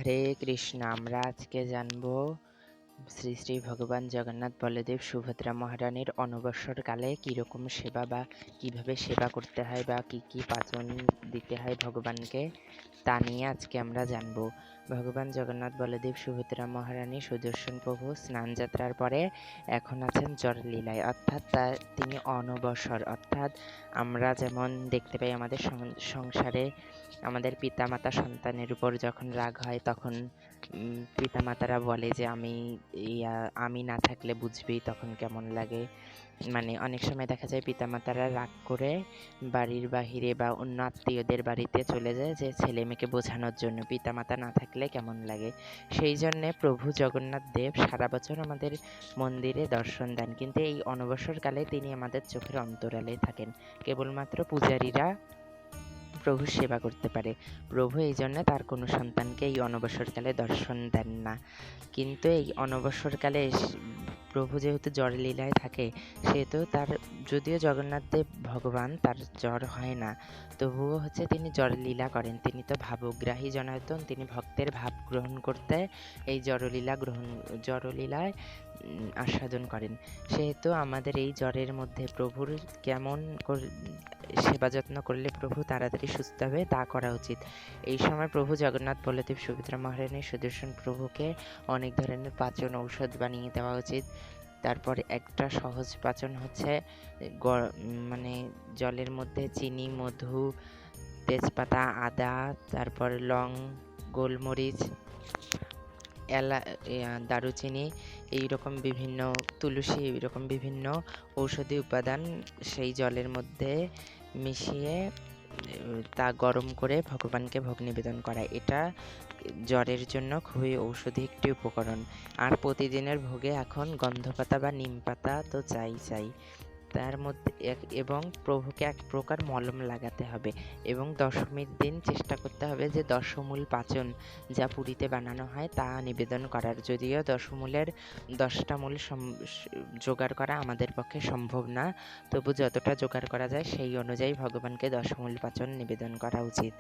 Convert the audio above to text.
হরে কৃষ্ণ। আমরা আজকে জানবো শ্রী শ্রী ভগবান জগন্নাথ বলদেব সুভদ্রা মহারানীর অনবসরকালে কীরকম সেবা বা কিভাবে সেবা করতে হয় বা কি কি পাচন দিতে হয় ভগবানকে, তা নিয়ে আজকে আমরা জানবো। ভগবান জগন্নাথ বলদেব সুভদ্রা মহারানী সুদর্শন প্রভু স্নান যাত্রার পরে এখন আছেন জরলীলায়, অর্থাৎ তিনি অনবসর। অর্থাৎ আমরা যেমন দেখতে পাই আমাদের সংসারে আমাদের পিতামাতা সন্তানের উপর যখন রাগ হয় তখন পিতামাতারা বলে যে আমি না থাকলে বুঝবি তখন কেমন লাগে। মানে অনেক সময় দেখা যায় পিতামাতারা রাগ করে বাড়ির বাহিরে বা অন্য আত্মীয়দের বাড়িতে চলে যায় যে ছেলে মেয়েকে বোঝানোর জন্য, পিতামাতা না থাকলে কেমন লাগে। সেই জন্যে প্রভু জগন্নাথ দেব সারা বছর আমাদের মন্দিরে দর্শন দেন, কিন্তু এই অনবসরকালে তিনি আমাদের চোখের অন্তরালে থাকেন। কেবলমাত্র পূজারীরা প্রভুর সেবা করতে পারে। প্রভু এই জন্য তার কোনো সন্তানকে এই অনবসরকালে দর্শন দেন না। কিন্তু এই অনবসরকালে প্রভু যেহেতু জড়লীলায় থাকে, সেহেতু তার, যদিও জগন্নাথ দেব ভগবান, তার জ্বর হয় না, তবুও তিনি জড়লীলা করেন। তিনি তো ভাবগ্রাহী জনার্দন, তিনি ভক্তের ভাব গ্রহণ করতে এই জড়লীলায় আস্বাদন করেন। সেহেতু আমাদের এই জ্বরের মধ্যে প্রভুর কেমন সেবা যত্ন করলে প্রভু তাড়াতাড়ি সুস্থ হবে তা করা উচিত। এই সময় প্রভু জগন্নাথ বলদেব সুভদ্রা মহারানী সুদর্শন প্রভুকে অনেক ধরনের পাচন ঔষধ বানিয়ে দেওয়া উচিত। তারপরে একটা সহজ পাচন হচ্ছে মানে জলের মধ্যে চিনি, মধু, তেজপাতা, আদা, তারপর লং, গোলমরিচ, দারুচিনি, এইরকম বিভিন্ন, তুলসী, এইরকম বিভিন্ন ঔষধি উপাদান সেই জলের মধ্যে মিশিয়ে তা গরম করে ভগবানকে ভোগ নিবেদন করা। এটা জ্বরের জন্য খুবই ঔষধি একটি উপকরণ। আর প্রতিদিনের ভোগে এখন গন্ধপাতা বা নিম পাতা তো চাই। তার মধ্যে এবং প্রভুকে এক প্রকার মলম লাগাতে হবে, এবং দশমীর দিন চেষ্টা করতে হবে যে দশমূল পাচন যা পুরীতে বানানো হয় তা নিবেদন করার। যদিও দশমূলের 10টা মূল জোগাড় করা আমাদের পক্ষে সম্ভব না, তবু যতটা জোগাড় করা যায় সেই অনুযায়ী ভগবানকে দশমূল পাচন নিবেদন করা উচিত।